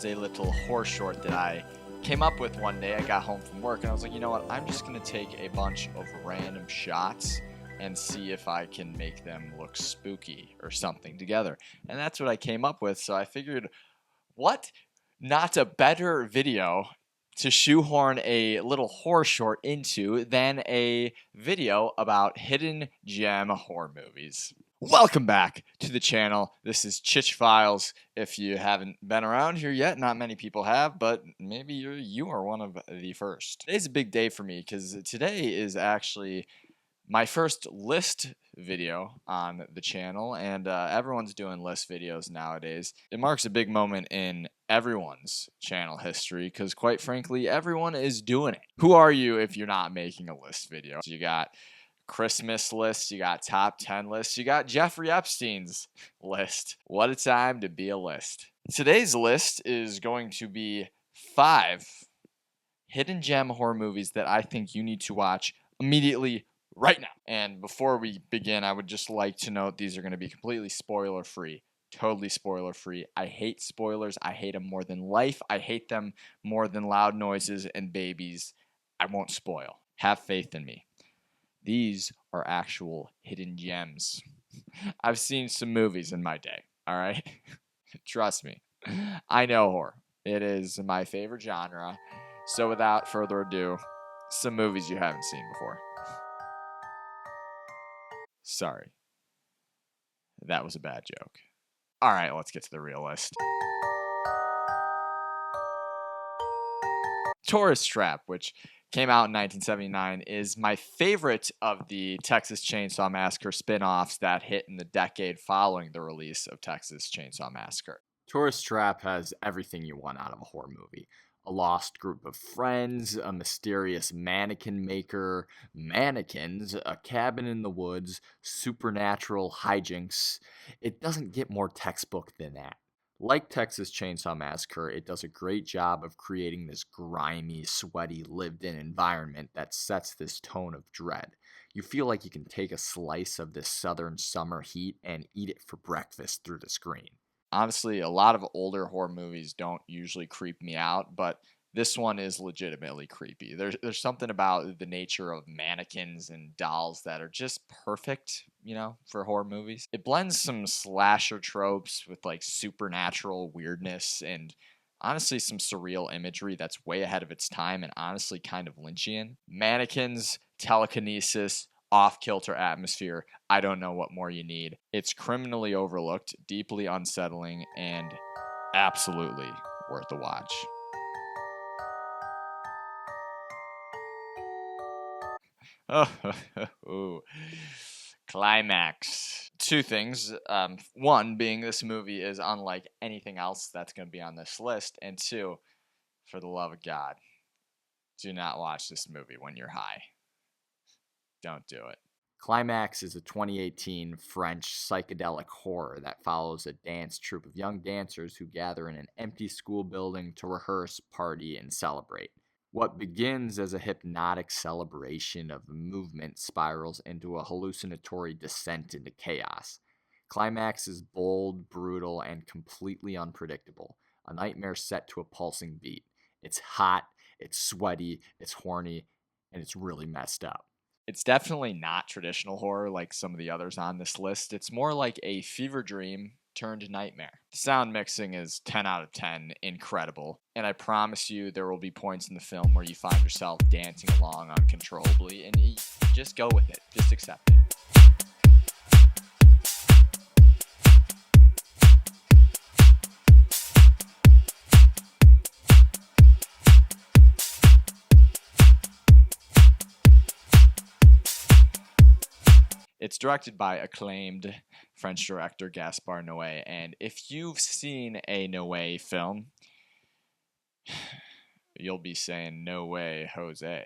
was a little horror short that I came up with one day. I got home from work and I was like, you know what? I'm just going to take a bunch of random shots and see if I can make them look spooky or something together. And that's what I came up with. So I figured, what not a better video to shoehorn a little horror short into than a video about hidden gem horror movies. Welcome back to the channel. This is Chich Files. If you haven't been around here yet, not many people have, but maybe you are one of the first. Today's a big day for me because today is actually my first list video on the channel, and everyone's doing list videos nowadays. It marks a big moment in everyone's channel history because, quite frankly, everyone is doing it. Who are you if you're not making a list video? You got Christmas lists, you got top 10 lists, you got Jeffrey Epstein's list. What a time to be a list. Today's list is going to be 5 hidden gem horror movies that I think you need to watch immediately right now. And before we begin, I would just like to note these are going to be completely spoiler free. Totally spoiler free. I hate spoilers. I hate them more than life. I hate them more than loud noises and babies. I won't spoil. Have faith in me. These are actual hidden gems. I've seen some movies in my day, all right? Trust me. I know horror. It is my favorite genre. So without further ado, some movies you haven't seen before. Sorry. That was a bad joke. All right, let's get to the real list. Tourist Trap, which came out in 1979, is my favorite of the Texas Chainsaw Massacre spin-offs that hit in the decade following the release of Texas Chainsaw Massacre. Tourist Trap has everything you want out of a horror movie. A lost group of friends, a mysterious mannequin maker, mannequins, a cabin in the woods, supernatural hijinks. It doesn't get more textbook than that. Like Texas Chainsaw Massacre, it does a great job of creating this grimy, sweaty, lived-in environment that sets this tone of dread. You feel like you can take a slice of this southern summer heat and eat it for breakfast through the screen. Honestly, a lot of older horror movies don't usually creep me out, but this one is legitimately creepy. There's something about the nature of mannequins and dolls that are just perfect, for horror movies. It blends some slasher tropes with like supernatural weirdness and honestly some surreal imagery that's way ahead of its time and honestly kind of Lynchian. Mannequins, telekinesis, off-kilter atmosphere. I don't know what more you need. It's criminally overlooked, deeply unsettling, and absolutely worth a watch. Oh, Climax. 2 things. One being this movie is unlike anything else that's going to be on this list. And 2, for the love of God, do not watch this movie when you're high. Don't do it. Climax is a 2018 French psychedelic horror that follows a dance troupe of young dancers who gather in an empty school building to rehearse, party, and celebrate. What begins as a hypnotic celebration of movement spirals into a hallucinatory descent into chaos. Climax is bold, brutal, and completely unpredictable. A nightmare set to a pulsing beat. It's hot, it's sweaty, it's horny, and it's really messed up. It's definitely not traditional horror like some of the others on this list. It's more like a fever dream turned nightmare. The sound mixing is 10 out of 10, incredible. And I promise you there will be points in the film where you find yourself dancing along uncontrollably, and you just go with it. Just accept it. It's directed by acclaimed French director Gaspar Noé, and if you've seen a Noé film, you'll be saying, "No way, Jose."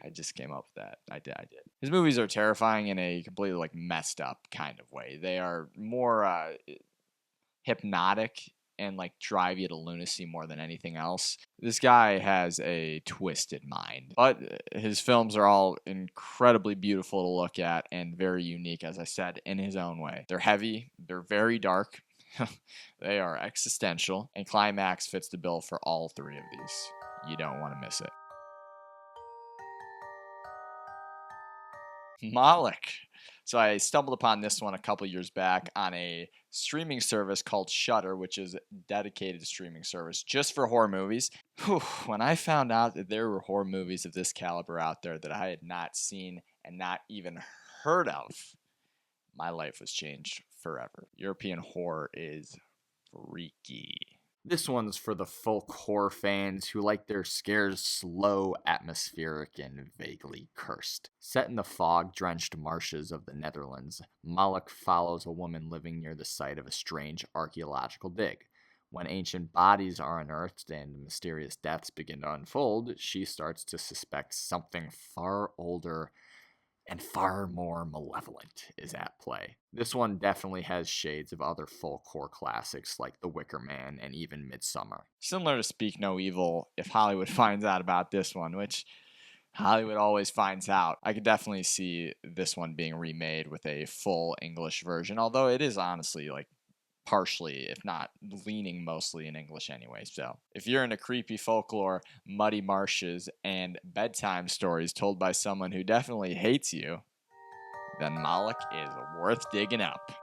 I just came up with that. I did. His movies are terrifying in a completely messed up kind of way. They are more hypnotic and drive you to lunacy more than anything else. This guy has a twisted mind, but his films are all incredibly beautiful to look at and very unique, as I said, in his own way. They're heavy, they're very dark, They are existential, and Climax fits the bill for all three of these. You don't want to miss it. Moloch. So I stumbled upon this one a couple years back on a streaming service called Shudder, which is a dedicated streaming service just for horror movies. Whew, when I found out that there were horror movies of this caliber out there that I had not seen and not even heard of, my life was changed forever. European horror is freaky. This one's for the folk horror fans who like their scares slow, atmospheric, and vaguely cursed. Set in the fog-drenched marshes of the Netherlands, Moloch follows a woman living near the site of a strange archaeological dig. When ancient bodies are unearthed and mysterious deaths begin to unfold, she starts to suspect something far older and far more malevolent is at play. This one definitely has shades of other folk horror classics like The Wicker Man and even Midsummer. Similar to Speak No Evil, if Hollywood finds out about this one, which Hollywood always finds out, I could definitely see this one being remade with a full English version, although it is honestly like partially, if not leaning mostly in English anyway. So, if you're into creepy folklore, muddy marshes, and bedtime stories told by someone who definitely hates you, then Moloch is worth digging up.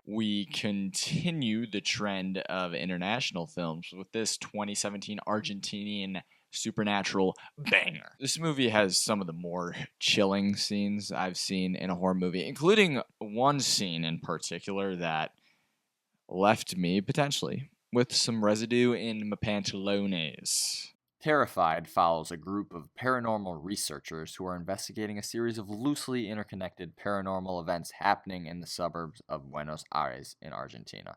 We continue the trend of international films with this 2017 Argentinian supernatural banger. This movie has some of the more chilling scenes I've seen in a horror movie, including one scene in particular that left me potentially with some residue in my pantalones. Terrified follows a group of paranormal researchers who are investigating a series of loosely interconnected paranormal events happening in the suburbs of Buenos Aires in Argentina.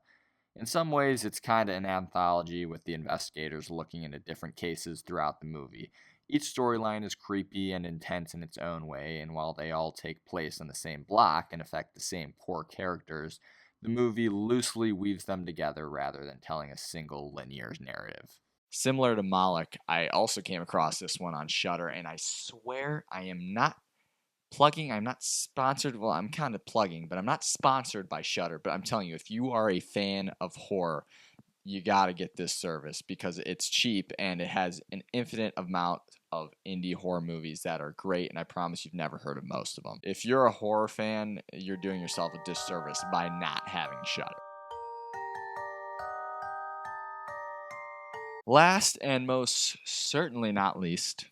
In some ways, it's kind of an anthology with the investigators looking into different cases throughout the movie. Each storyline is creepy and intense in its own way, and while they all take place in the same block and affect the same core characters, the movie loosely weaves them together rather than telling a single linear narrative. Similar to Moloch, I also came across this one on Shudder, and I swear I am not plugging. I'm not sponsored. Well, I'm kind of plugging, but I'm not sponsored by Shudder. But I'm telling you, if you are a fan of horror, you got to get this service because it's cheap and it has an infinite amount of indie horror movies that are great, and I promise you've never heard of most of them. If you're a horror fan, you're doing yourself a disservice by not having Shudder. Last and most certainly not least,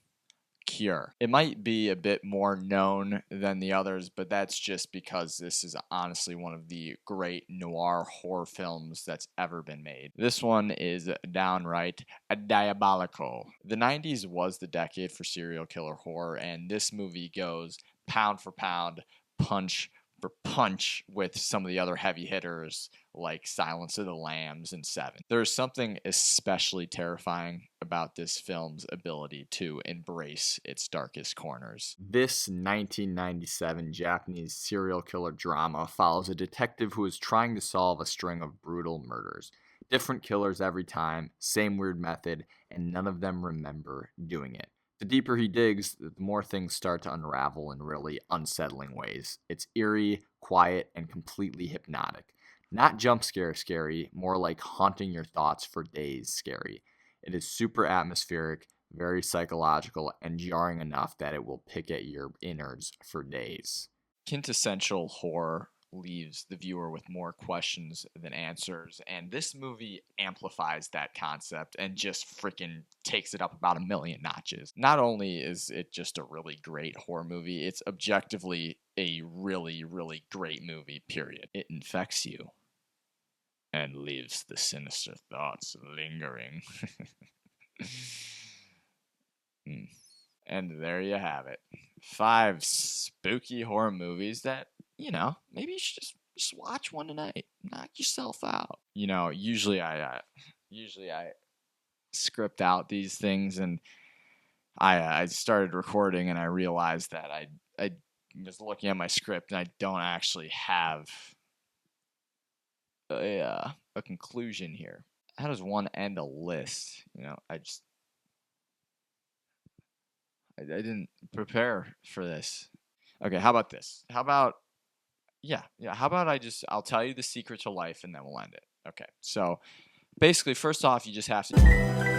Cure. It might be a bit more known than the others, but that's just because this is honestly one of the great noir horror films that's ever been made. This one is downright diabolical. The 90s was the decade for serial killer horror, and this movie goes pound for pound, punch for punch with some of the other heavy hitters like Silence of the Lambs and Seven. There's something especially terrifying about this film's ability to embrace its darkest corners. This 1997 Japanese serial killer drama follows a detective who is trying to solve a string of brutal murders. Different killers every time, same weird method, and none of them remember doing it. The deeper he digs, the more things start to unravel in really unsettling ways. It's eerie, quiet, and completely hypnotic. Not jump scare scary, more like haunting your thoughts for days scary. It is super atmospheric, very psychological, and jarring enough that it will pick at your innards for days. Quintessential horror leaves the viewer with more questions than answers, and this movie amplifies that concept and just freaking takes it up about a million notches. Not only is it just a really great horror movie, it's objectively a really, really great movie, period. It infects you and leaves the sinister thoughts lingering. And there you have it. 5 spooky horror movies that, maybe you should just watch one tonight. Knock yourself out. Usually I script out these things, and I started recording and I realized that I was looking at my script and I don't actually have a conclusion here. How does one end a list? I didn't prepare for this. Okay, how about this? How about Yeah. How about I'll tell you the secret to life and then we'll end it. Okay. So basically, first off, you just have to